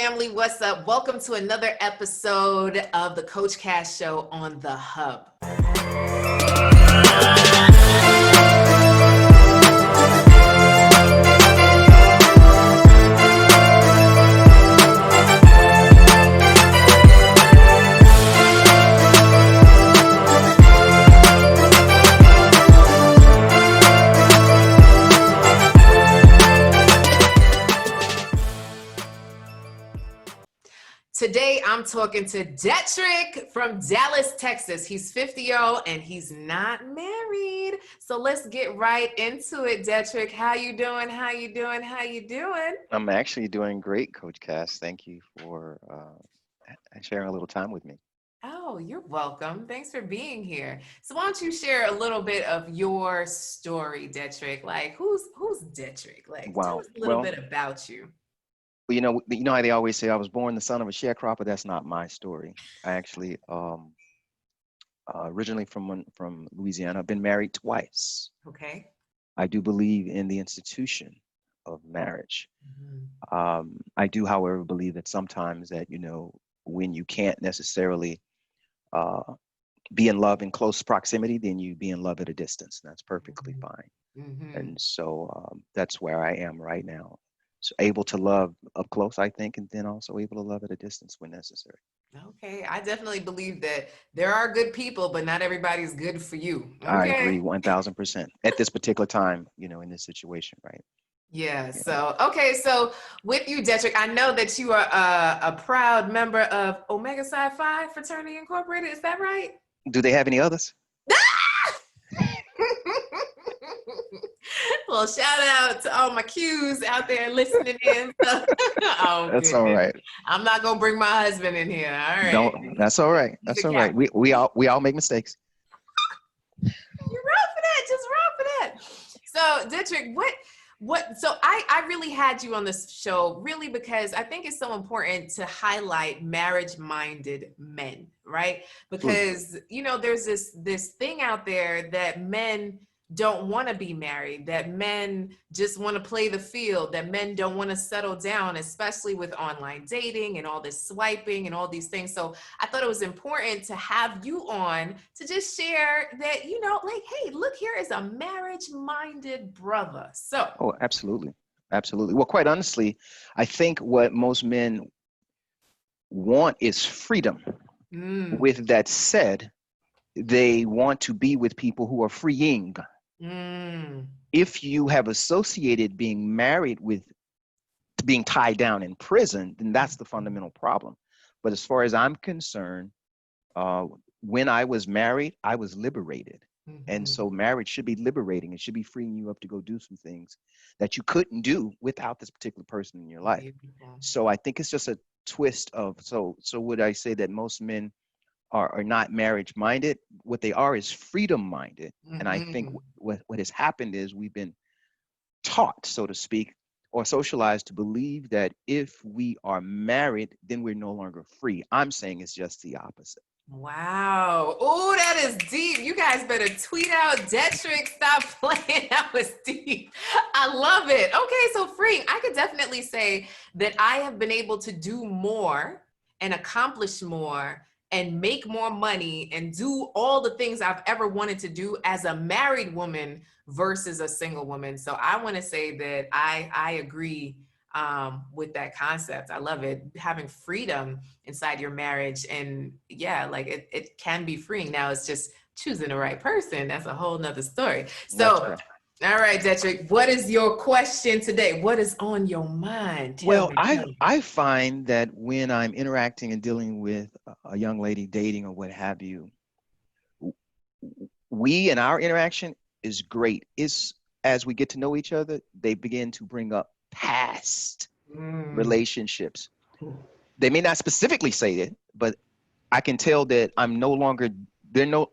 family? What's up? Welcome to another episode of the Coach Cash Show on The Hub. Today, I'm talking to Detrick from Dallas, Texas. He's 50-year-old and he's not married. So let's get right into it, Detrick. How you doing? How you doing? How you doing? I'm actually doing great, Coach Cass. Thank you for sharing a little time with me. Oh, you're welcome. Thanks for being here. So why don't you share a little bit of your story, Detrick? Like, who's Detrick? Like, tell Wow. us a little bit about you. You know how they always say I was born the son of a sharecropper. That's not my story. I actually originally from Louisiana. I've been married twice. Okay. I do believe in the institution of marriage. Mhm. I do, however, believe that sometimes that when you can't necessarily uh, be in love in close proximity, then you be in love at a distance. And that's perfectly fine. Mm-hmm. And so that's where I am right now. So able to love up close, I think, and then also able to love at a distance when necessary. Okay, I definitely believe that there are good people, but not everybody's good for you. I agree Okay. 1000% at this particular time, in this situation, right? Yeah. Yeah. So with you, Detrick, I know that you are a proud member of Omega Psi Phi Fraternity Incorporated. Is that right? Do they have any others? Well, shout out to all my Qs out there listening in. Oh That's all goodness, right. I'm not gonna bring my husband in here. All right, Don't. That's all right. he's That's a all right. Cap. We all make mistakes. You're wrong for that. Just wrong for that. So, Dietrich, so I really had you on this show really because I think it's so important to highlight marriage-minded men, right? Absolutely. Because, there's this thing out there that men don't want to be married, that men just want to play the field, that men don't want to settle down, especially with online dating and all this swiping and all these things. So I thought it was important to have you on to just share that, like, hey, look, here is a marriage-minded brother. So, Oh, absolutely. Absolutely. Well, quite honestly, I think what most men want is freedom. mm, With that said, they want to be with people who are freeing. mm, If you have associated being married with being tied down in prison, then that's the fundamental problem. But as far as I'm concerned, uh, when I was married, I was liberated. And mhm. so marriage should be liberating. It should be freeing you up to go do some things that you couldn't do without this particular person in your life. Beautiful. So I think it's just a twist of so would I say that most men are not marriage minded? What they are is freedom minded. And I think Mhm. what has happened is we've been taught, so to speak, or socialized to believe that if we are married, then we're no longer free. I'm saying it's just the opposite. Wow. Oh, that is deep. You guys better tweet out Detrick. Stop playing. That was deep. I love it. Okay, so freeing. I could definitely say that I have been able to do more and accomplish more and make more money and do all the things I've ever wanted to do as a married woman versus a single woman. So I want to say that I agree with that concept. I love it. Having freedom inside your marriage. And yeah, like it can be freeing. Now it's just choosing the right person. That's a whole nother story. That's So, correct. all right, Detrick, what is your question today? What is on your mind? Tell Well, me, I tell me. I find that when I'm interacting and dealing with a young lady dating or what have you, w- we and our interaction is great. It's as we get to know each other, they begin to bring up past Mm. relationships. They may not specifically say it, but I can tell that I'm no longer they're no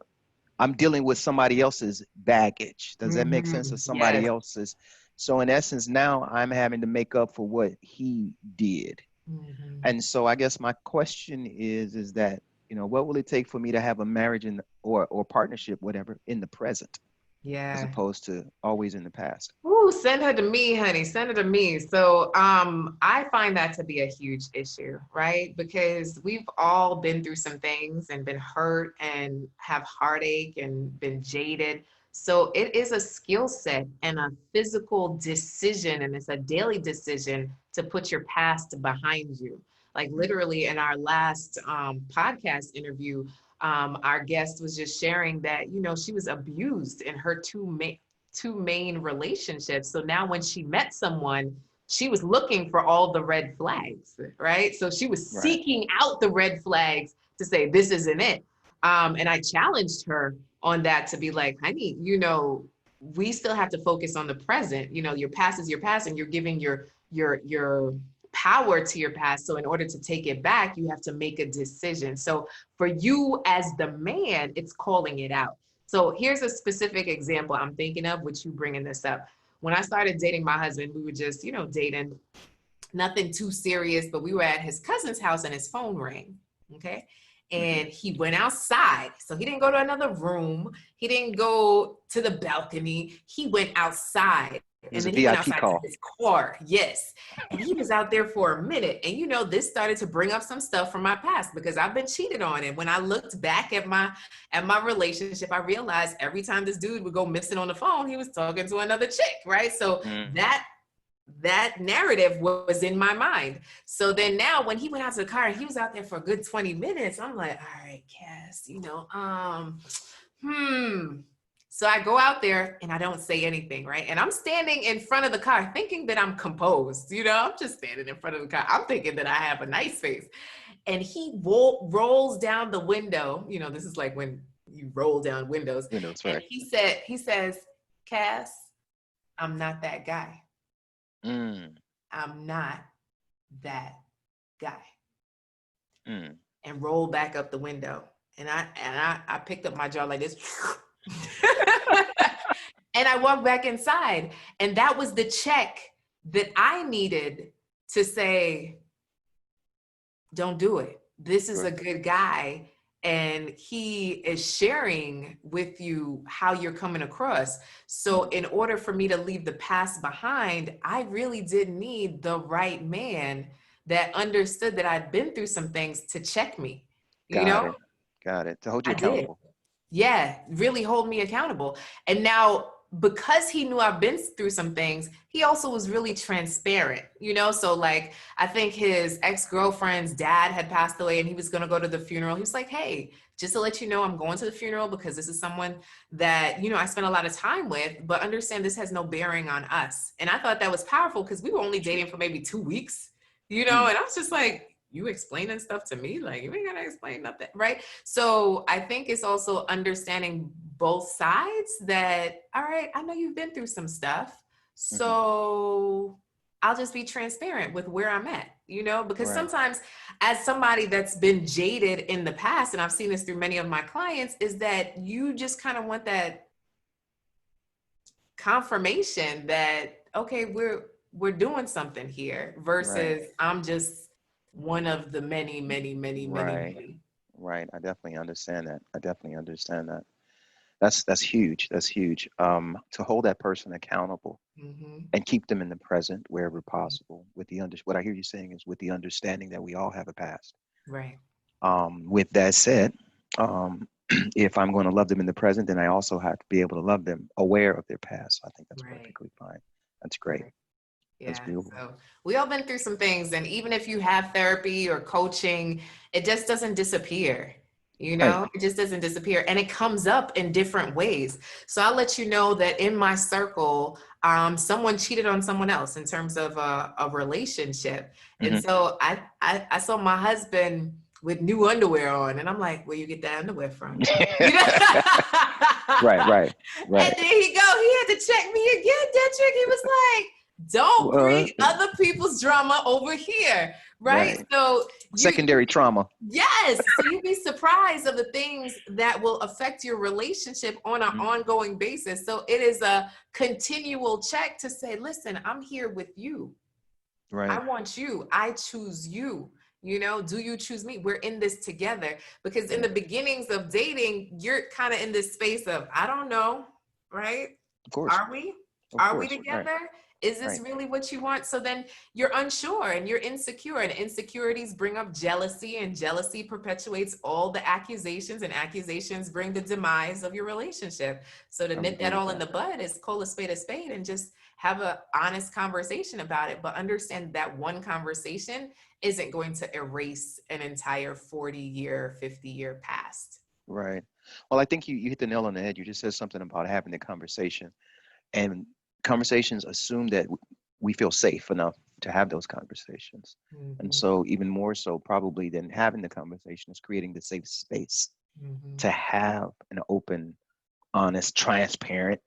I'm dealing with somebody else's baggage. Does that make sense? Of somebody Yes. else's. So in essence, now I'm having to make up for what he did. Mhm. And so I guess my question is that, what will it take for me to have a marriage in or partnership, whatever, in the present? as Yeah. opposed to always in the past. Ooh, send her to me, honey. Send her to me. So, I find that to be a huge issue, right? Because we've all been through some things and been hurt and have heartache and been jaded. So it is a skill set and a physical decision, and it's a daily decision to put your past behind you. Like Mm. literally in our last podcast interview, our guest was just sharing that, she was abused in her two main relationships. So now when she met someone, she was looking for all the red flags, right? So she was Right. seeking out the red flags to say, this isn't it. And I challenged her on that to be like, honey, we still have to focus on the present. Your past is your past, and you're giving your power to your past. So in order to take it back, you have to make a decision. So for you as the man, it's calling it out. So here's a specific example I'm thinking of, with you bringing this up. When I started dating my husband, we were just, dating, nothing too serious, but we were at his cousin's house and his phone rang. Okay. Hmm. And he went outside. So he didn't go to another room. He didn't go to the balcony. He went outside. It And was a then he went VIP outside to call. his car. Yes. And he was out there for a minute. And this started to bring up some stuff from my past because I've been cheated on. And when I looked back at my relationship, I realized every time this dude would go missing on the phone, he was talking to another chick, right? So Mm. that narrative was in my mind. So then now when he went out to the car and he was out there for a good 20 minutes, I'm like, all right, Cass, So I go out there and I don't say anything, right? And I'm standing in front of the car thinking that I'm composed, I'm just standing in front of the car. I'm thinking that I have a nice face. And he rolls down the window. This is like when you roll down windows. Windows, And right. he says, Cass, I'm not that guy. Mm. I'm not that guy. Mm. And roll back up the window. And I picked up my jaw like this. And I walked back inside. And that was the check that I needed to say, don't do it. This is a Right. good guy. And he is sharing with you how you're coming across. So, Mm. in order for me to leave the past behind, I really did need the right man that understood that I'd been through some things to check me. You Got know, it. Got it. To hold you I did. accountable. Yeah, really hold me accountable. And now, because he knew I've been through some things, he also was really transparent, So, like, I think his ex-girlfriend's dad had passed away and he was going to go to the funeral. He was like, hey, just to let you know, I'm going to the funeral because this is someone that, I spent a lot of time with, but understand this has no bearing on us. And I thought that was powerful because we were only True. dating for maybe 2 weeks, Mm. and I was just like, you explaining stuff to me? Like, you ain't got to explain nothing, right? So I think it's also understanding both sides that, all right, I know you've been through some stuff. Hmm. So I'll just be transparent with where I'm at, because Right. sometimes as somebody that's been jaded in the past, and I've seen this through many of my clients, is that you just kind of want that confirmation that, okay, we're doing something here Right. versus I'm just one of the many, many, many, many, Right. many. Right. I definitely understand that. I definitely understand that. That's huge. That's huge. To hold that person accountable Mm-hmm. and keep them in the present wherever possible. What I hear you saying is with the understanding that we all have a past. Right. With that said, um, if I'm going to love them in the present, then I also have to be able to love them aware of their past. I think that's Right. perfectly fine. That's great. Right. That's Yeah. beautiful. So we all been through some things. And even if you have therapy or coaching, it just doesn't disappear. Right. It just doesn't disappear. And it comes up in different ways. So I'll let you know that in my circle, someone cheated on someone else in terms of a relationship. And Hmm. so I saw my husband with new underwear on. And I'm like, where you get that underwear from? You know? Right. Right. And Right. then he had to check me again, Dietrich. He was like, don't Well, bring other people's drama over here, right? right. So Secondary trauma. yes. So you'd be surprised of the things that will affect your relationship on an Mhm. ongoing basis. So it is a continual check to say, listen, I'm here with you. I Right. want you. I choose you. Do you choose me? We're in this together. Because in Right. the beginnings of dating, you're kind of in this space of, I don't know. right? Of course. Are we? Of Are we course. Right. together? Is this Right. really what you want? So then you're unsure and you're insecure, and insecurities bring up jealousy, and jealousy perpetuates all the accusations, and accusations bring the demise of your relationship. So to I would nip agree that with all in that. the bud is call a spade and just have a honest conversation about it. But understand that one conversation isn't going to erase an entire 40-year, 50-year past. Right. Well, I think you hit the nail on the head. You just said something about having the conversation, and conversations assume that we feel safe enough to have those conversations. And Mhm, so, even more so, probably than having the conversation is creating the safe space mhm. to have an open, honest, transparent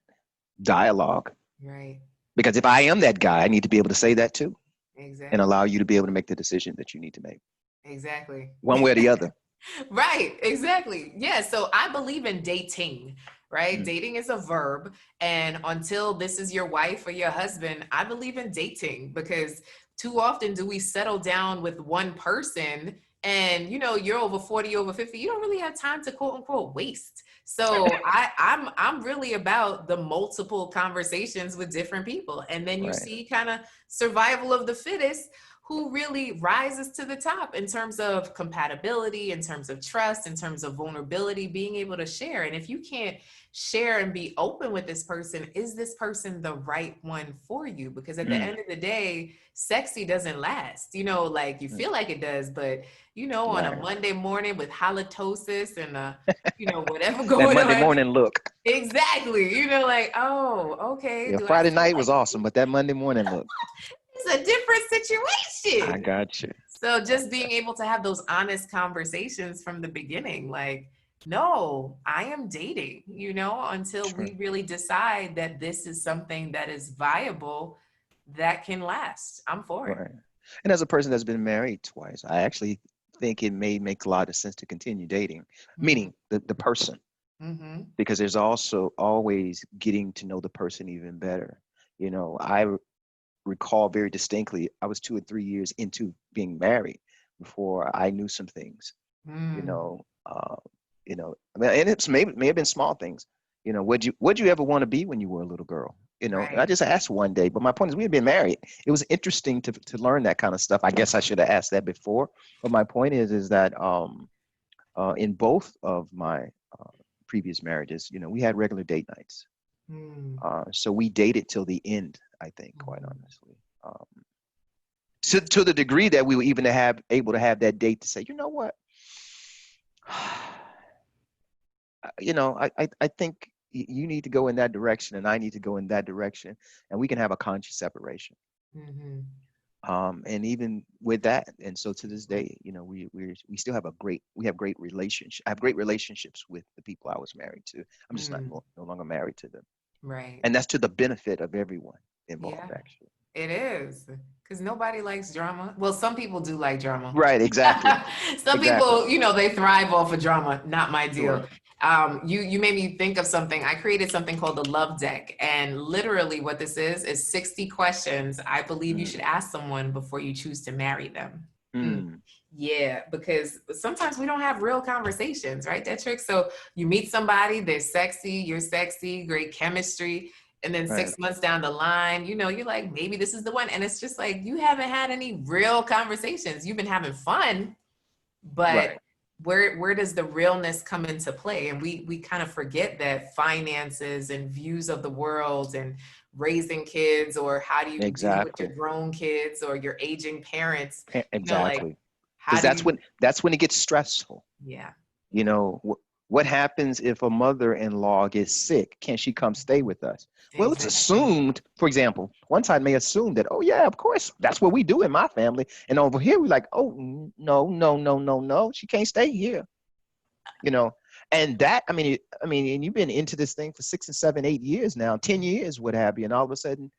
dialogue. Right. Because if I am that guy, I need to be able to say that too and Exactly. allow you to be able to make the decision that you need to make, Exactly. one way or the other. Right, exactly. Yeah, so I believe in dating, right? Mm, Dating is a verb. And until this is your wife or your husband, I believe in dating, because too often do we settle down with one person and you're over 40, over 50, you don't really have time to quote unquote waste. So I'm really about the multiple conversations with different people. And then you right. see kind of survival of the fittest, who really rises to the top in terms of compatibility, in terms of trust, in terms of vulnerability, being able to share. And if you can't share and be open with this person, is this person the right one for you? Because at the Mm, end of the day, sexy doesn't last. Like you mm, feel like it does, but on a right. Monday morning with halitosis and whatever That going Monday on. morning look. Exactly. Like, oh, okay. Yeah, Do I Friday still night was like awesome, but that Monday morning look. it's a different I situation. got you. So I just being got able to have those honest conversations from the beginning, like, no, I am dating, until you. Sure. we really decide that this is something that is viable, that can last. I'm for it. Right. And as a person that's been married twice, I actually think it may make a lot of sense to continue dating, Mm-hmm. meaning the person, Mm-hmm. because there's also always getting to know the person even better. I recall very distinctly, I was 2 or 3 years into being married before I knew some things, you Mm, know, I mean, and it's may have been small things. Would you ever want to be when you were a little girl? And I right. just asked one day, but my point is we had been married. It was interesting to learn that kind of stuff. I guess I should have asked that before. But my point is that in both of my uh, previous marriages, we had regular date nights. Mm, So we dated till the end, I think, quite mhm. honestly. To the degree that we were even able to have that date to say, you know what, I think you need to go in that direction and I need to go in that direction, and we can have a conscious separation. Mhm. And even with that, and so to this day, we still have we have great relationship. I have great relationships with the people I was married to. I'm just not Mm, no longer married to them, right. and that's to the benefit of everyone involved, Yeah. actually. It is, because nobody likes drama. Well, some people do like drama. Right, exactly, Some exactly. people, they thrive off of drama. Not my Sure. deal. You made me think of something. I created something called the Love Deck, and literally, what this is 60 questions I believe you Mm, should ask someone before you choose to marry them. Hmm. mm, Yeah, because sometimes we don't have real conversations, right, Detrick? So you meet somebody, they're sexy, you're sexy, great chemistry, and then right, 6 months down the line, you're like, maybe this is the one. And it's just like, you haven't had any real conversations. You've been having fun, but right. where does the realness come into play? And we kind of forget that finances and views of the world and raising kids, or how do you deal with your Exactly. grown kids or your aging parents, like, Exactly. how Because do you, that's when it gets stressful. yeah. What happens if a mother-in-law gets sick? Can she come stay with us? Well, it's Exactly. assumed, for example, one side may assume that, oh yeah, of course, that's what we do in my family. And over here, we're like, oh no, no, no, no, no, she can't stay here. You know, and that, and you've been into this thing for 6 and 7, 8 years now, 10 years, what have you, and all of a sudden,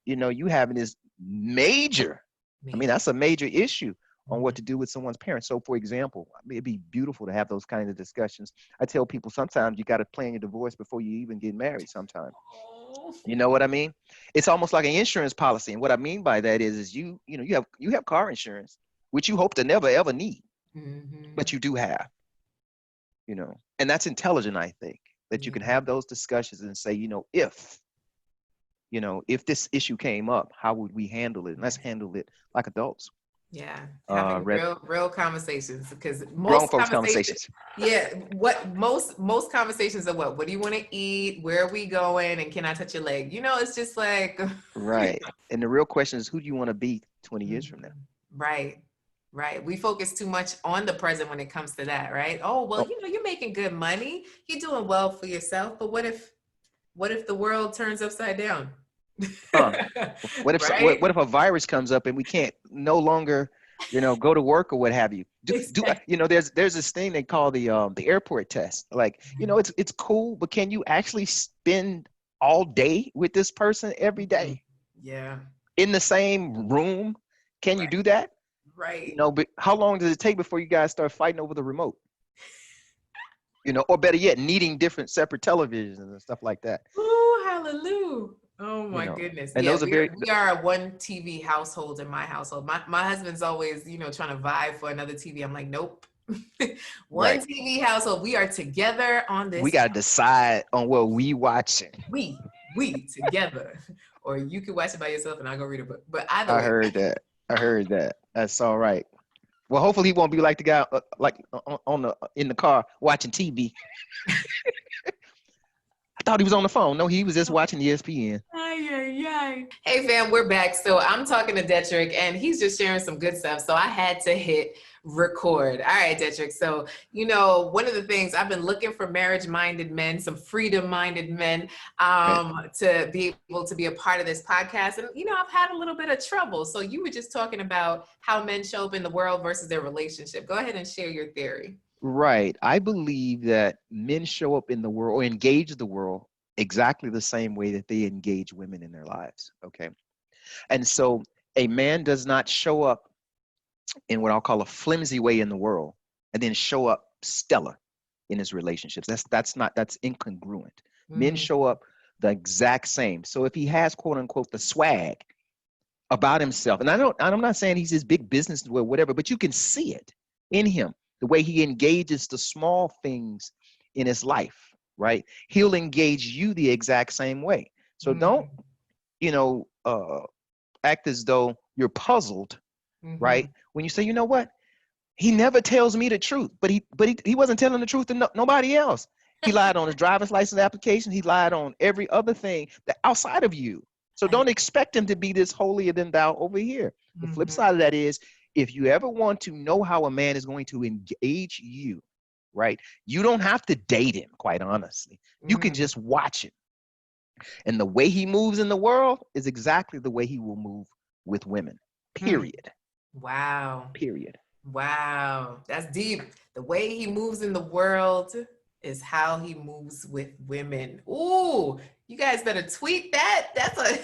you having this major, Major. that's a major issue on Mhm. what to do with someone's parents. So, for example, it'd be beautiful to have those kinds of discussions. I tell people sometimes you got to plan your divorce before you even get married. Sometimes, Oh. you know what I mean? It's almost like an insurance policy, and what I mean by that is you have car insurance, which you hope to never ever need, Mhm. but you do have, and that's intelligent, I think. that you can have those discussions and say, if this issue came up, how would we handle it? And let's handle it like adults. Yeah, having Red, real conversations, because grown most folks conversations, conversations. yeah, what most conversations are what do you want to eat? Where are we going? And can I touch your leg? It's just like Right. And the real question is, who do you want to be 20 years from now? Right. Right. We focus too much on the present when it comes to that, right? Oh, well, Oh, you're making good money. You're doing well for yourself. But what if the world turns upside down? huh. Right? What if a virus comes up and we can't no longer, go to work or what have you? Exactly. There's this thing they call the airport test. Like, it's cool, but can you actually spend all day with this person every day Yeah. in the same room? Can you Right. do that? Right. But how long does it take before you guys start fighting over the remote? Or better yet, needing different separate televisions and stuff like that. Ooh, hallelujah. Oh my goodness. And Yeah, those are very, we are a one TV household in my household. My husband's always, trying to vie for another TV. I'm like, nope. One right. TV household. We are together on We this. got to decide on what we watching. We together. Or you can watch it by yourself and I'll go read a book. But either I way. heard that. That's all right. Well, hopefully he won't be like the guy in the car watching TV. I thought he was on the phone. No, he was just watching ESPN. Hey fam, we're back. So I'm talking to Detrick and he's just sharing some good stuff. So I had to hit record. All right, Detrick. So, one of the things I've been looking for marriage-minded men, some freedom-minded men, Right. to be able to be a part of this podcast. And, I've had a little bit of trouble. So you were just talking about how men show up in the world versus their relationship. Go ahead and share your theory. Right. I believe that men show up in the world or engage the world exactly the same way that they engage women in their lives. Okay. And so a man does not show up in what I'll call a flimsy way in the world and then show up stellar in his relationships. That's incongruent. Men show up the exact same. So if he has, quote unquote, the swag about himself, and I'm not saying he's his big business or whatever, but you can see it in him, the way he engages the small things in his life, right? He'll engage you the exact same way. So don't, act as though you're puzzled, right? When you say, you know what? He never tells me the truth, but he wasn't telling the truth to nobody else. He lied on his driver's license application. He lied on every other thing that outside of you. So don't expect him to be this holier than thou over here. The flip side of that is, if you ever want to know how a man is going to engage you, right? You don't have to date him, quite honestly. You can just watch him. And the way he moves in the world is exactly the way he will move with women. Period. Wow. Period. Wow. That's deep. The way he moves in the world is how he moves with women. Ooh, you guys better tweet that. That's a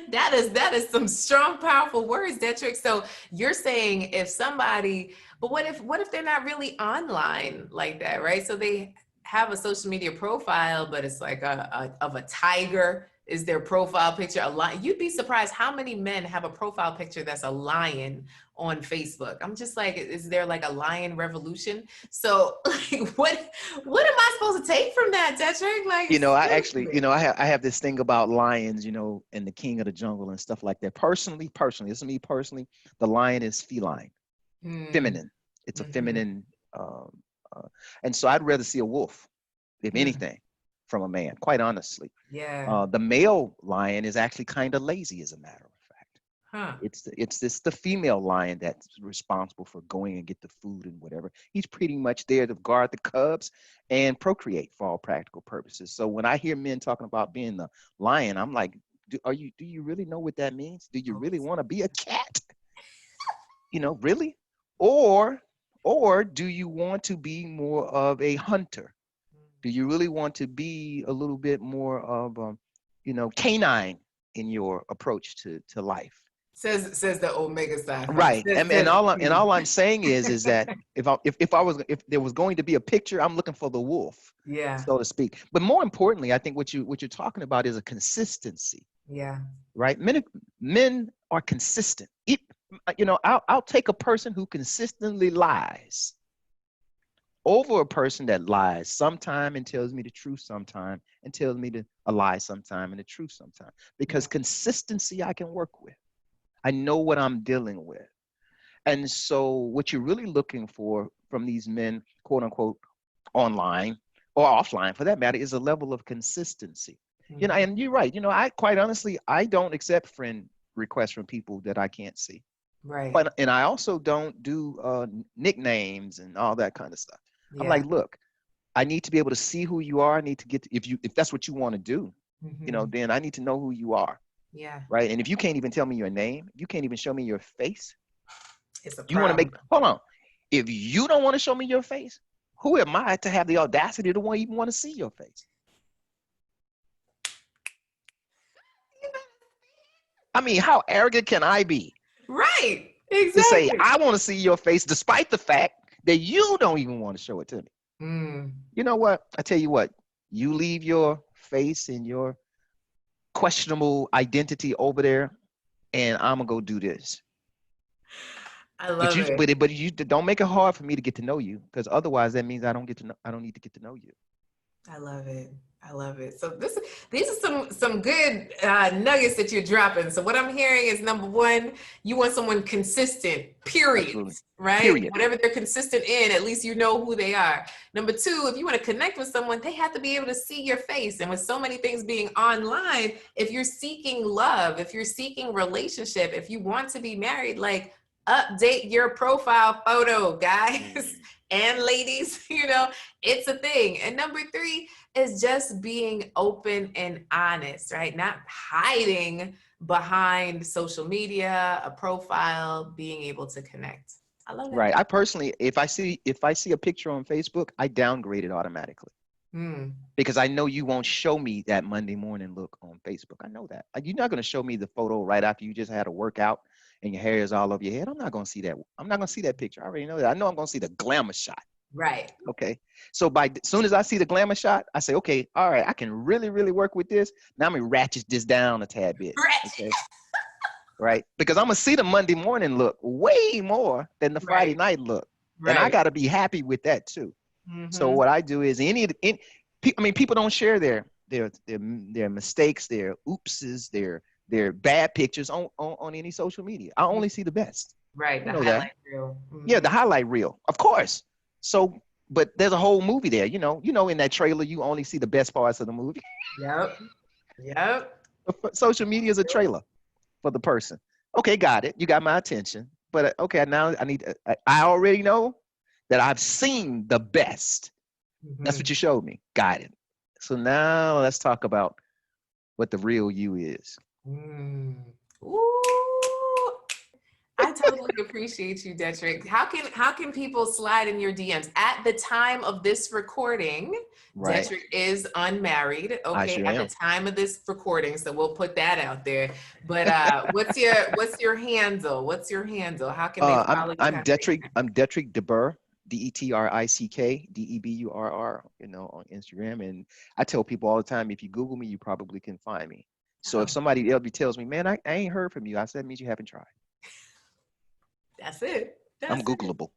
that is some strong, powerful words, Detrick. So you're saying if somebody, but what if they're not really online like that, right? So they have a social media profile, but it's like of a tiger is their profile picture. A lion. You'd be surprised how many men have a profile picture that's a lion on Facebook. I'm just like, is there like a lion revolution? So like, what am I supposed to take from that, Detrick? Like, I actually, I have this thing about lions, and the king of the jungle and stuff like that. Personally, this is me personally, the lion is feline, feminine. It's a feminine, and so I'd rather see a wolf, if anything, from a man, quite honestly. Yeah. The male lion is actually kind of lazy, as a matter of fact. Huh. It's the female lion that's responsible for going and get the food and whatever. He's pretty much there to guard the cubs and procreate for all practical purposes. So when I hear men talking about being the lion, I'm like, do you really know what that means? Do you really want to be a cat? Really? Or do you want to be more of a hunter? Do you really want to be a little bit more of canine in your approach to life? Says the Omega sci-fi. Right. And all I'm saying is that if there was going to be a picture, I'm looking for the wolf, yeah. so to speak. But more importantly, I think what you're talking about is a consistency. Yeah. Right. Men are consistent. I'll take a person who consistently lies over a person that lies sometime and tells me the truth sometime and tells me a lie sometime and the truth sometime. Because Yeah. consistency I can work with. I know what I'm dealing with. And so what you're really looking for from these men, quote unquote, online or offline for that matter, is a level of consistency. You know, Mhm. and you're right. You know, I quite honestly, I don't accept friend requests from people that I can't see. Right. But and I also don't do nicknames and all that kind of stuff. I'm Yeah. like, look, I need to be able to see who you are. I need to get if that's what you want to do, Hmm. then I need to know who you are, Yeah. right? And if you can't even tell me your name, you can't even show me your face. It's a You want to make problem. hold on. If you don't want to show me your face, who am I to have the audacity to even want to see your face? I mean, how arrogant can I be Right. to say Exactly. I want to see your face despite the fact that you don't even want to show it to me? Mm. You know what? I tell you what, you leave your face and your questionable identity over there, and I'm gonna go do this. I But love you, it. but you don't make it hard for me to get to know you, because otherwise that means I don't need to get to know you. I love it. I love it. So these are some good nuggets that you're dropping. So what I'm hearing is number one, you want someone consistent, period, Absolutely. right? Period. Whatever they're consistent in, at least you know who they are. Number two, if you want to connect with someone, they have to be able to see your face. And with so many things being online, if you're seeking love, if you're seeking relationship, if you want to be married, like update your profile photo, guys Mm. and ladies, it's a thing. And number three is just being open and honest, right? Not hiding behind social media, a profile, being able to connect. I love Right. it. I personally, if I see a picture on Facebook, I downgrade it automatically Mm, because I know you won't show me that Monday morning look on Facebook. I know that. You're not going to show me the photo right after you just had a workout and your hair is all over your head. I'm not going to see that. I'm not going to see that picture. I already know that. I know I'm going to see the glamour shot. right. Okay. So by as soon as I see the glamour shot, I say, okay, all right, I can really, really work with this. Now I'm gonna ratchet this down a tad bit. Right. Okay. Right. Because I'm gonna see the Monday morning look way more than the Friday Right. night look. And I Right. gotta be happy with that too. So Mm-hmm. what I do is I mean, people don't share their mistakes, their oopses, their bad pictures on any social media. I only see the best. Right. You The know that. highlight reel. Yeah, Mm-hmm. the highlight reel, of course. So, but there's a whole movie there. In that trailer, you only see the best parts of the movie. Yep. Yep. Social media is a trailer for the person. Okay, got it. You got my attention. But okay, now I need. I already know that I've seen the best. That's Mm-hmm. what you showed me. Got it. So now let's talk about what the real you is. Mm. Ooh, I totally appreciate you, Detrick. How can people slide in your DMs? At the time of this recording, Right. Detrick is unmarried. I Okay, sure at the am. time of this recording, so we'll put that out there. But what's your handle? What's your handle? How can they I'm follow you? I'm How can they Detrick. connect? I'm Detrick DeBurr, DETRICK, DEBURR. On Instagram, and I tell people all the time, if you Google me, you probably can find me. So if Oh, somebody else tells me, man, I ain't heard from you, I said, that means you haven't tried. that's it. I'm That's it. Googleable.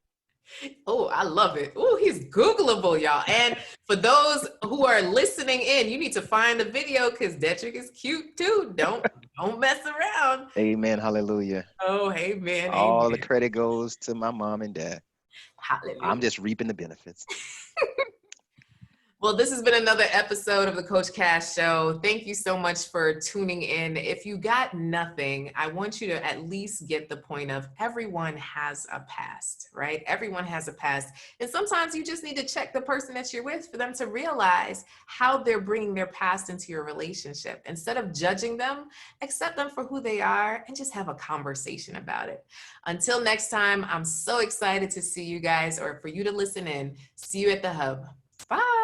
Oh, I love it. Oh, he's Googleable, y'all. And for those who are listening in, you need to find the video because Detrick is cute too. Don't mess around. Amen. Hallelujah. Oh, amen, All the amen. credit goes to my mom and dad. I'm Hallelujah. just reaping the benefits. Well, this has been another episode of the Coach Cash Show. Thank you so much for tuning in. If you got nothing, I want you to at least get the point of everyone has a past, right? Everyone has a past. And sometimes you just need to check the person that you're with for them to realize how they're bringing their past into your relationship. Instead of judging them, accept them for who they are and just have a conversation about it. Until next time, I'm so excited to see you guys or for you to listen in. See you at the hub. Bye.